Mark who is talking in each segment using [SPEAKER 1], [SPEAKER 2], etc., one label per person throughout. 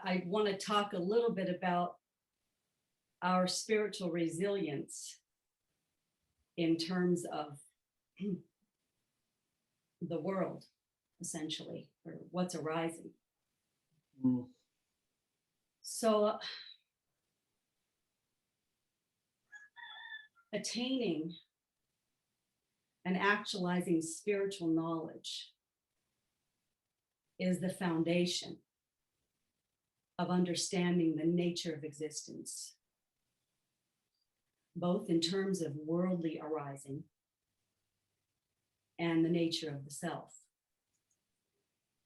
[SPEAKER 1] I want to talk a little bit about our spiritual resilience in terms of the world, essentially, or what's arising.
[SPEAKER 2] Mm.
[SPEAKER 1] So attaining and actualizing spiritual knowledge is the foundation of understanding the nature of existence, both in terms of worldly arising and the nature of the self,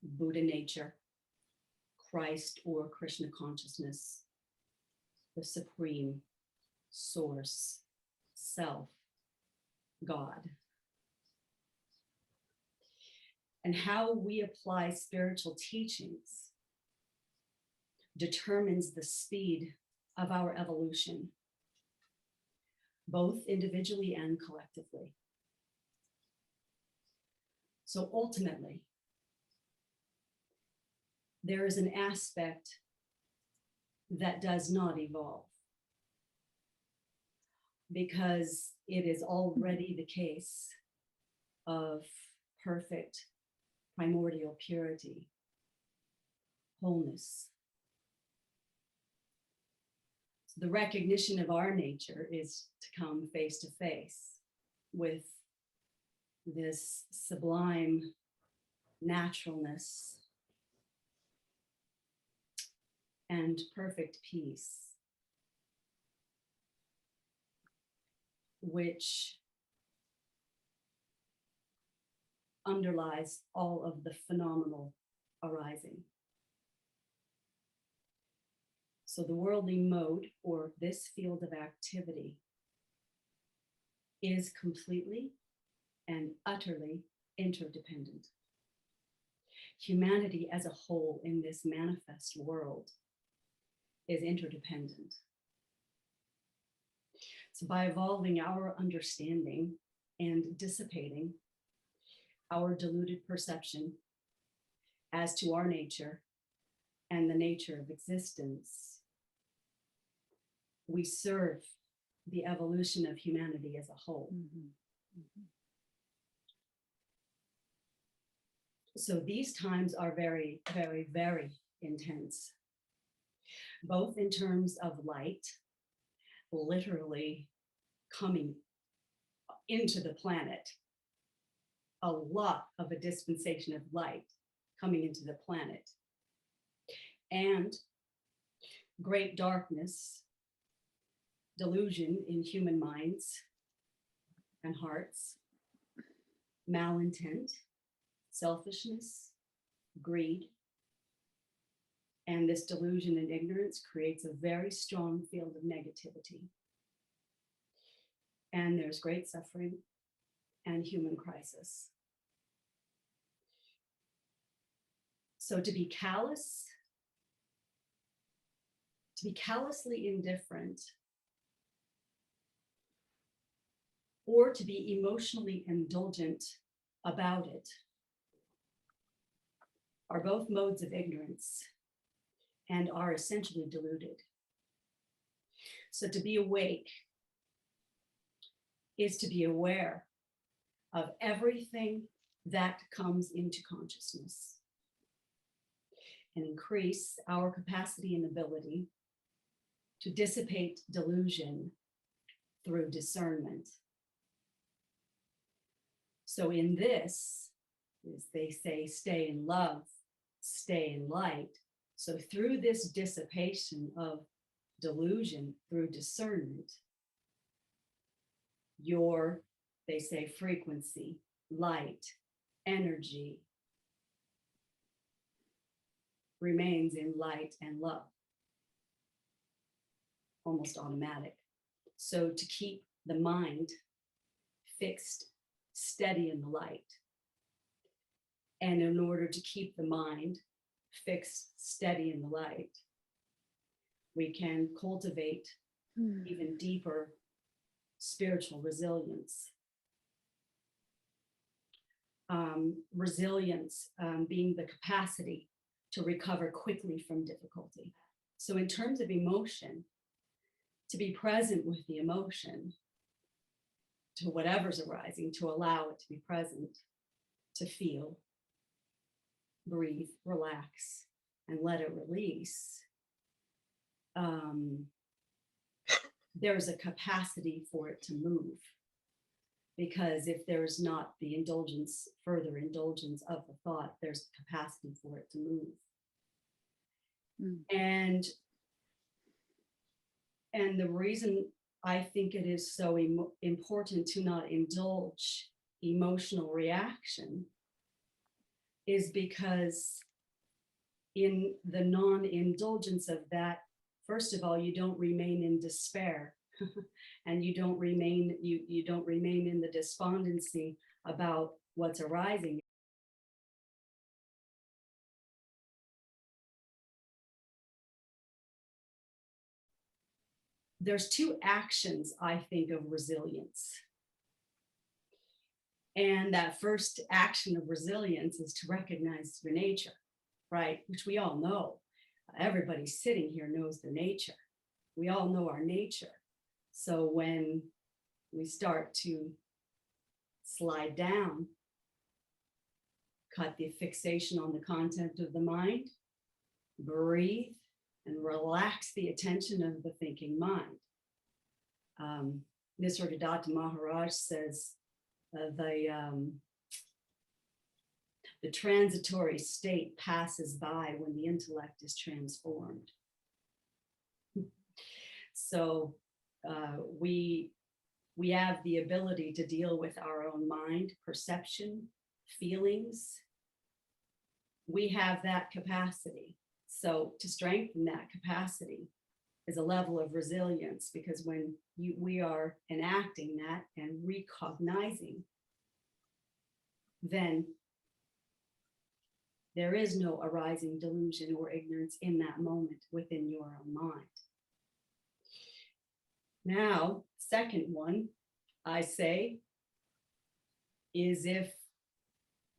[SPEAKER 1] Buddha nature, Christ or Krishna consciousness, the supreme source, self, God. And how we apply spiritual teachings determines the speed of our evolution, both individually and collectively. So ultimately, there is an aspect that does not evolve, because it is already the case of perfect primordial purity, wholeness. So the recognition of our nature is to come face to face with this sublime naturalness and perfect peace, which underlies all of the phenomenal arising. So the worldly mode, or this field of activity, is completely and utterly interdependent. Humanity as a whole in this manifest world is interdependent. So by evolving our understanding and dissipating our deluded perception as to our nature and the nature of existence, we serve the evolution of humanity as a whole.
[SPEAKER 3] Mm-hmm. Mm-hmm.
[SPEAKER 1] So these times are very, very, very intense, both in terms of light, literally coming into the planet, a lot of a dispensation of light coming into the planet, and great darkness, delusion in human minds and hearts, malintent, selfishness, greed, and this delusion and ignorance creates a very strong field of negativity. And there's great suffering and human crisis. So to be callous, to be callously indifferent, or to be emotionally indulgent about it, are both modes of ignorance and are essentially deluded. So to be awake is to be aware of everything that comes into consciousness and increase our capacity and ability to dissipate delusion through discernment. So in this, as they say, stay in love, stay in light. So through this dissipation of delusion through discernment, your, they say, frequency, light, energy remains in light and love, almost automatic. So to keep the mind fixed, steady in the light, and in order to keep the mind fixed, steady in the light, we can cultivate even deeper spiritual resilience. Resilience being the capacity to recover quickly from difficulty. So in terms of emotion, to be present with the emotion, to whatever's arising, to allow it to be present, to feel, breathe, relax, and let it release. There's a capacity for it to move. Because if there's not the indulgence, further indulgence of the thought, there's capacity for it to move. And the reason I think it is so important to not indulge emotional reaction is because in the non-indulgence of that, first of all, you don't remain in despair. And you don't remain in the despondency about what's arising. There's two actions, I think, of resilience. And that first action of resilience is to recognize your nature, right? Which we all know. Everybody sitting here knows their nature. We all know our nature. So when we start to slide down, cut the fixation on the content of the mind, breathe, and relax the attention of the thinking mind. Nisargadatta Maharaj says the transitory state passes by when the intellect is transformed. So we have the ability to deal with our own mind, perception, feelings. We have that capacity. So to strengthen that capacity is a level of resilience, because when we are enacting that and recognizing, then there is no arising delusion or ignorance in that moment within your own mind. Now, second one, I say, is if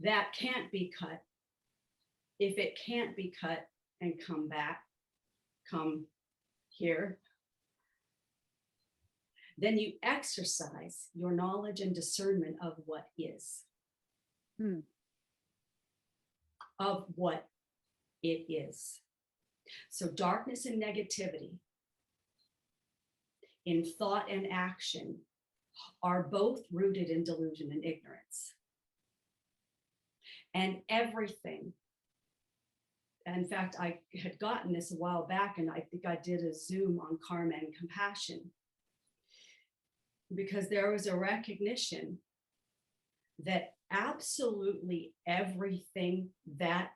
[SPEAKER 1] that can't be cut, if it can't be cut and come back, come here, then you exercise your knowledge and discernment of what is. Of what it is. So darkness and negativity in thought and action are both rooted in delusion and ignorance. And everything, in fact, I had gotten this a while back, and I think I did a Zoom on karma and compassion, because there was a recognition that absolutely everything that,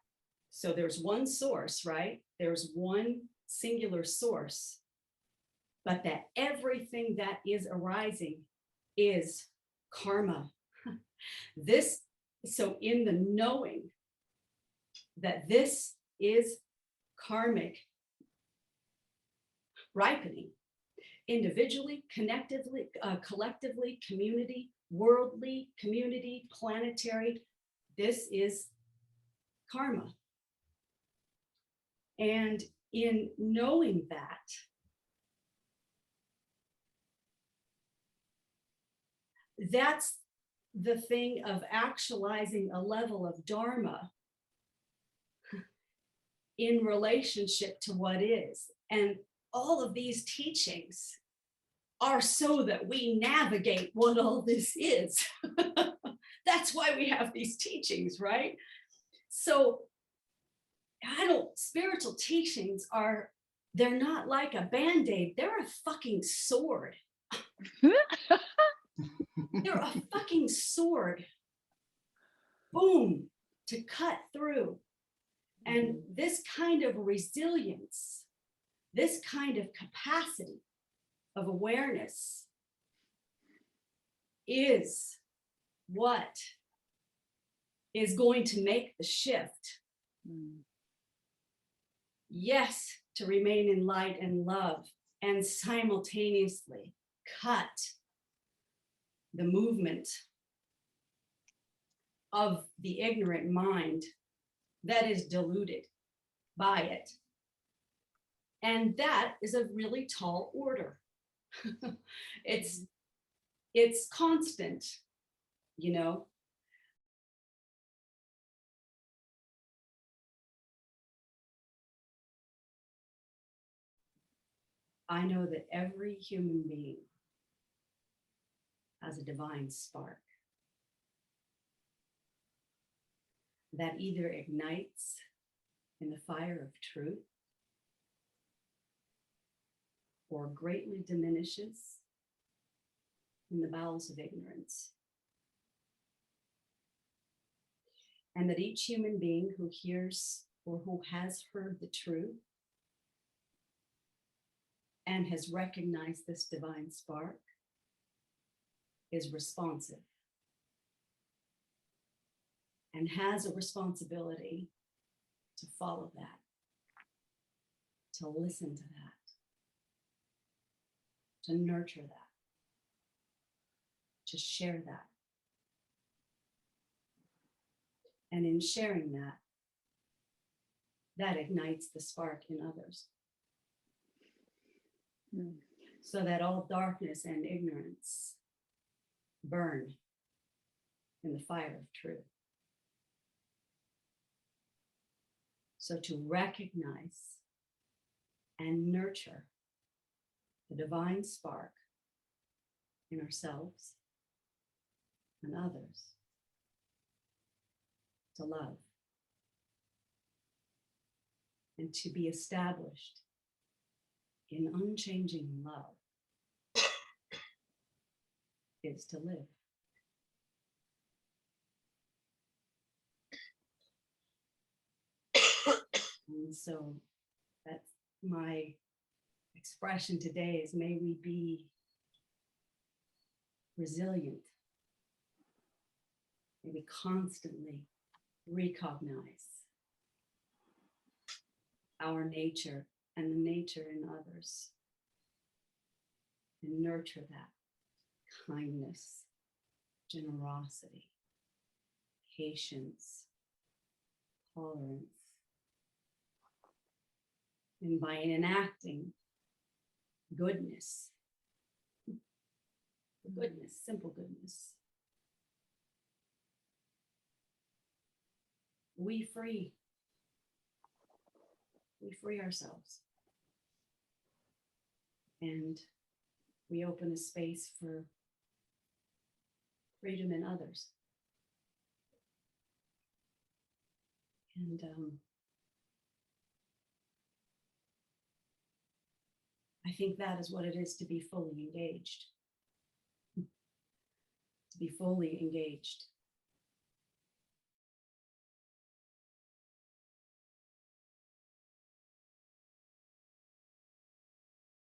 [SPEAKER 1] so there's one source, right? There's one singular source, but that everything that is arising is karma. So in the knowing that this is karmic ripening, individually, connectively, collectively, community, worldly, community, planetary, this is karma. And in knowing that, that's the thing of actualizing a level of dharma in relationship to what is. And all of these teachings are so that we navigate what all this is. That's why we have these teachings, right? So spiritual teachings they're not like a Band-Aid, they're a fucking sword. They're a fucking sword. Boom, to cut through. And this kind of resilience, this kind of capacity of awareness is what is going to make the shift. Yes, to remain in light and love, and simultaneously cut the movement of the ignorant mind that is deluded by it. And that is a really tall order. It's constant, you know. I know that every human being has a divine spark that either ignites in the fire of truth or greatly diminishes in the bowels of ignorance. And that each human being who hears or who has heard the truth and has recognized this divine spark is responsive and has a responsibility to follow that, to listen to that, to nurture that, to share that. And in sharing that, that ignites the spark in others. So that all darkness and ignorance burn in the fire of truth. So to recognize and nurture the divine spark in ourselves and others, to love and to be established in unchanging love is to live. And so that's my expression today is, may we be resilient. May we constantly recognize our nature and the nature in others and nurture that kindness, generosity, patience, tolerance. And by enacting goodness, simple goodness, we free ourselves. And we open a space for freedom in others. And I think that is what it is to be fully engaged. To be fully engaged